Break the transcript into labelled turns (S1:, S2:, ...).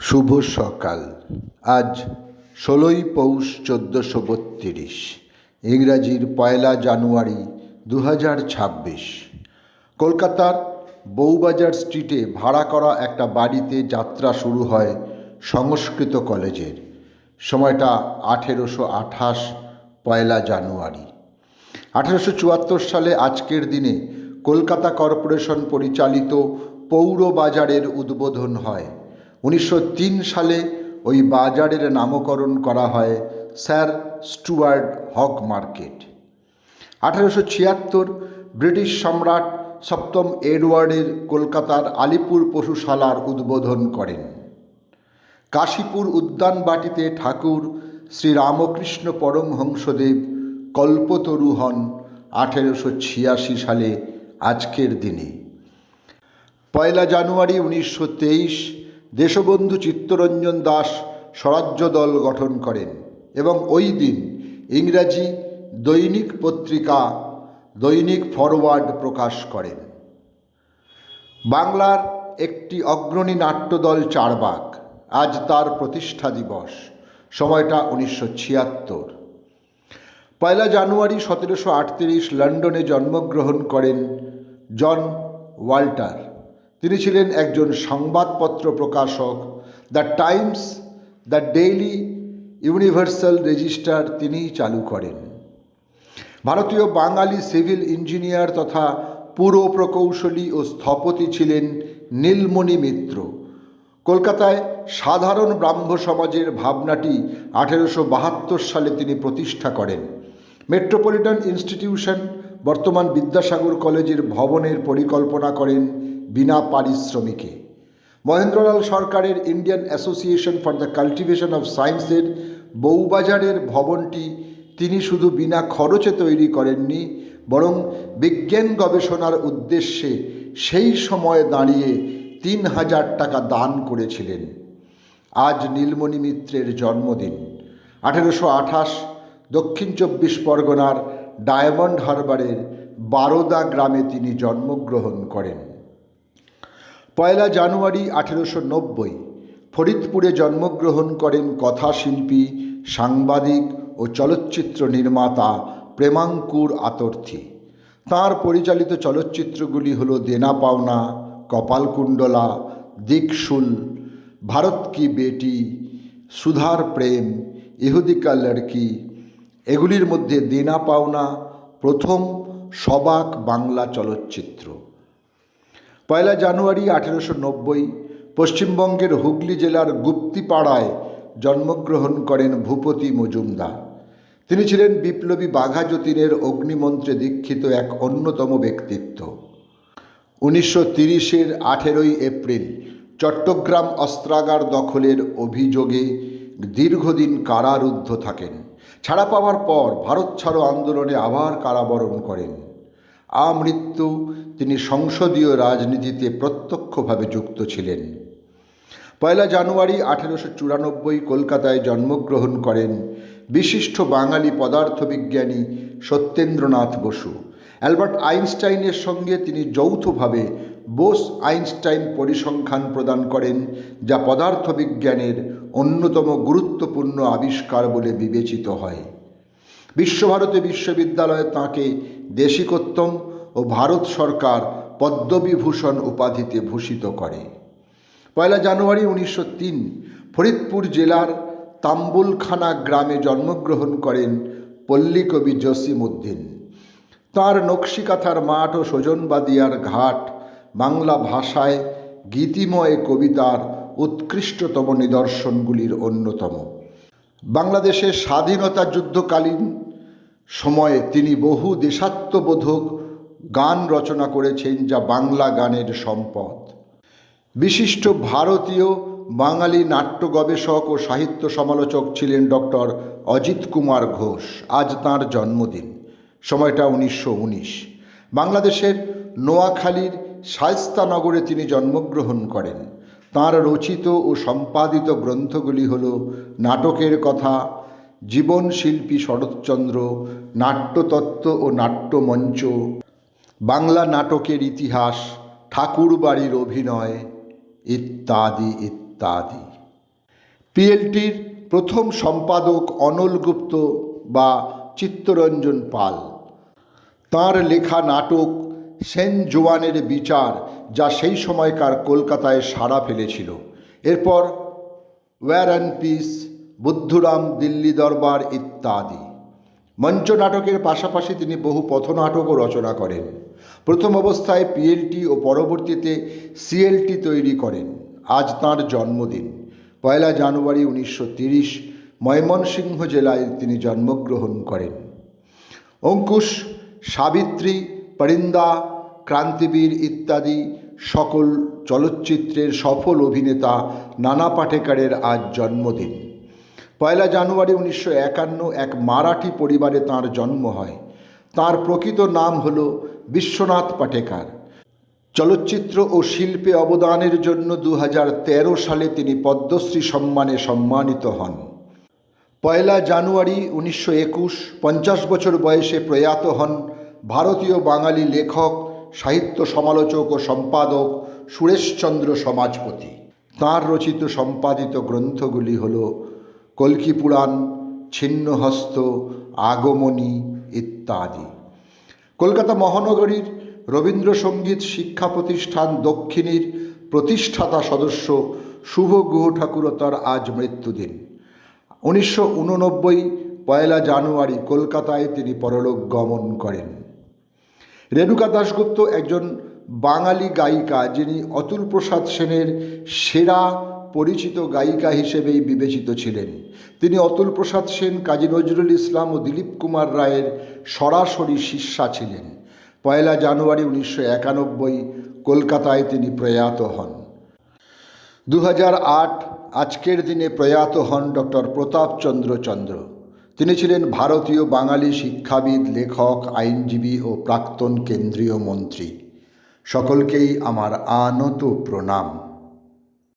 S1: শুভ সকাল। আজ 16ই পৌষ 1432, ইংরাজির 1 জানুয়ারি 2026। কলকাতার বউবাজার স্ট্রিটে ভাড়া করা একটা বাড়িতে যাত্রা শুরু হয় সংস্কৃত কলেজের। সময়টা 1828, 1 জানুয়ারি। 1874 সালে আজকের দিনে কলকাতা কর্পোরেশন পরিচালিত পৌর বাজারের উদ্বোধন হয়। 1903 সালে ওই বাজারের নামকরণ করা হয় sir Stuart Hogg market. 1876 British সম্রাট সপ্তম এডওয়ার্ডের কলকাতার আলিপুর পশুশালার উদ্বোধন করেন। কাশীপুর উদ্যানবাটিতে ঠাকুর শ্রী রামকৃষ্ণ পরমহংসদেব কল্পতরু হন 1886 সালে আজকের দিনে। 1 জানুয়ারি 1923 দেশবন্ধু চিত্তরঞ্জন দাস স্বরাজ্য দল গঠন করেন এবং ওই দিন ইংরাজি দৈনিক পত্রিকা দৈনিক ফরওয়ার্ড প্রকাশ করেন। বাংলার একটি অগ্রণী নাট্যদল চারবাক, আজ তার প্রতিষ্ঠা দিবস। সময়টা 1976। 1 জানুয়ারি 1738 লন্ডনে জন্মগ্রহণ করেন জন ওয়াল্টার। তিনি ছিলেন একজন সংবাদপত্র প্রকাশক। The Times, the daily, universal register তিনিই চালু করেন। ভারতীয় বাঙালি সিভিল ইঞ্জিনিয়ার তথা পুর প্রকৌশলী ও স্থপতি ছিলেন নীলমণি মিত্র। কলকাতায় সাধারণ ব্রাহ্ম সমাজের ভাবনাটি 1872 সালে তিনি প্রতিষ্ঠা করেন। মেট্রোপলিটন ইনস্টিটিউশন, বর্তমান বিদ্যাসাগর কলেজের ভবনের পরিকল্পনা করেন বিনা পারিশ্রমিকে। মহেন্দ্রলাল সরকারের Indian association for the cultivation of সায়েন্সের বউবাজারের ভবনটি তিনি শুধু বিনা খরচে তৈরি করেননি, বরং বিজ্ঞান গবেষণার উদ্দেশ্যে সেই সময়ে দাঁড়িয়ে 3000 টাকা দান করেছিলেন। আজ নীলমণি মিত্রের জন্মদিন। 1828 দক্ষিণ 24 পরগনার ডায়মন্ড হারবারের বারোদা গ্রামে তিনি জন্মগ্রহণ করেন। 1 জানুয়ারি 1890 ফরিদপুরে জন্মগ্রহণ করেন কথাশিল্পী, সাংবাদিক ও চলচ্চিত্র নির্মাতা প্রেমাঙ্কুর আতর্থী। তাঁর পরিচালিত চলচ্চিত্রগুলি হল দেনা পাওনা, কপালকুণ্ডলা, দিকশুল, ভারত কি বেটি, সুধার প্রেম, ইহুদি কা লড়কি। এগুলির মধ্যে দেনা পাওনা প্রথম সবাক বাংলা চলচ্চিত্র। 1 জানুয়ারি 1890 পশ্চিমবঙ্গের হুগলি জেলার গুপ্তিপাড়ায় জন্মগ্রহণ করেন ভূপতি মজুমদার। তিনি ছিলেন বিপ্লবী বাঘা যতীনের অগ্নিমন্ত্রে দীক্ষিত এক অন্যতম ব্যক্তিত্ব। 1930-এর 18 এপ্রিল চট্টগ্রাম অস্ত্রাগার দখলের অভিযোগে দীর্ঘদিন কারারুদ্ধ থাকেন। ছাড়া পাওয়ার পর ভারত ছাড়ো আন্দোলনে আবার কারাবরণ করেন। আমৃত্যু তিনি সংসদীয় রাজনীতিতে প্রত্যক্ষভাবে যুক্ত ছিলেন। 1 জানুয়ারি 1894 কলকাতায় জন্মগ্রহণ করেন বিশিষ্ট বাঙালি পদার্থবিজ্ঞানী সত্যেন্দ্রনাথ বসু। অ্যালবার্ট আইনস্টাইনের সঙ্গে তিনি যৌথভাবে বোস আইনস্টাইন পরিসংখ্যান প্রদান করেন, যা পদার্থবিজ্ঞানের অন্যতম গুরুত্বপূর্ণ আবিষ্কার বলে বিবেচিত হয়। বিশ্বভারতী বিশ্ববিদ্যালয়ে তাঁকে দেশিকোত্তম ও ভারত সরকার পদ্মবিভূষণ উপাধিতে ভূষিত করে। 1 জানুয়ারি 1903 ফরিদপুর জেলার তাম্বুলখানা গ্রামে জন্মগ্রহণ করেন পল্লীকবি জসিম উদ্দিন। তাঁর নকশিকাথার মাঠ ও সজনবাদিয়ার ঘাট বাংলা ভাষায় গীতিময় কবিতার উৎকৃষ্টতম নিদর্শনগুলির অন্যতম। বাংলাদেশের স্বাধীনতা যুদ্ধকালীন সময়ে তিনি বহু দেশাত্মবোধক গান রচনা করেছেন, যা বাংলা গানের সম্পদ। বিশিষ্ট ভারতীয় বাঙালি নাট্য গবেষক ও সাহিত্য সমালোচক ছিলেন ডক্টর অজিত কুমার ঘোষ। আজ তাঁর জন্মদিন। সময়টা 1919। বাংলাদেশের নোয়াখালীর শায়েস্তানগরে তিনি জন্মগ্রহণ করেন। তাঁর রচিত ও সম্পাদিত গ্রন্থগুলি হল নাটকের কথা, জীবনশিল্পী শরৎচন্দ্র, নাট্যতত্ত্ব ও নাট্যমঞ্চ, বাংলা নাটকের ইতিহাস, ঠাকুরবাড়ির অভিনয় ইত্যাদি ইত্যাদি। পিএলটির প্রথম সম্পাদক অনল গুপ্ত বা চিত্তরঞ্জন পাল। তাঁর লেখা নাটক সেন জোয়ানের বিচার, যা সেই সময়কার কলকাতায় সাড়া ফেলেছিল। এরপর ওয়ার অ্যান্ড পিস, বুদ্ধুরাম, দিল্লি দরবার ইত্যাদি। মঞ্চ নাটকের পাশাপাশি তিনি বহু পথনাটকও রচনা করেন। প্রথম অবস্থায় পিএলটি ও পরবর্তীতে সিএলটি তৈরি করেন। আজ তাঁর জন্মদিন। 1 জানুয়ারি 1930 ময়মনসিংহ জেলায় তিনি জন্মগ্রহণ করেন। অঙ্কুশ, সাবিত্রী, পরিন্দা, ক্রান্তিবীর ইত্যাদি সকল চলচ্চিত্রের সফল অভিনেতা নানা পাটেকরের আজ জন্মদিন। 1 জানুয়ারি 1951 এক মারাঠি পরিবারে তাঁর জন্ম হয়। তাঁর প্রকৃত নাম হল বিশ্বনাথ পাটেকর। চলচ্চিত্র ও শিল্পে অবদানের জন্য 2013 সালে তিনি পদ্মশ্রী সম্মানে সম্মানিত হন। 1 জানুয়ারি 1921 50 বছর বয়সে প্রয়াত হন ভারতীয় বাঙালি লেখক, সাহিত্য সমালোচক ও সম্পাদক সুরেশচন্দ্র সমাজপতি। তাঁর রচিত সম্পাদিত গ্রন্থগুলি হল কল্কি পুরাণ, ছিন্নহস্ত, আগমনী ইত্যাদি। কলকাতা মহানগরীর রবীন্দ্রসঙ্গীত শিক্ষা প্রতিষ্ঠান দক্ষিণীর প্রতিষ্ঠাতা সদস্য শুভ গুহ ঠাকুরতার আজ মৃত্যুদিন। 1989 1 জানুয়ারি কলকাতায় তিনি পরলোক গমন করেন। রেণুকা দাশগুপ্ত একজন বাঙালি গায়িকা, যিনি অতুল প্রসাদ সেনের সেরা পরিচিত গায়িকা হিসেবেই বিবেচিত ছিলেন। তিনি অতুল প্রসাদ সেন, কাজী নজরুল ইসলাম ও দিলীপ কুমার রায়ের সরাসরি শিষ্যা ছিলেন। 1 জানুয়ারি 1991 কলকাতায় তিনি প্রয়াত হন। 2008 আজকের দিনে প্রয়াত হন ডক্টর প্রতাপচন্দ্র চন্দ্র। তিনি ছিলেন ভারতীয় বাঙালি শিক্ষাবিদ, লেখক, আইনজীবী ও প্রাক্তন কেন্দ্রীয় মন্ত্রী। সকলকেই আমার আনত প্রণাম।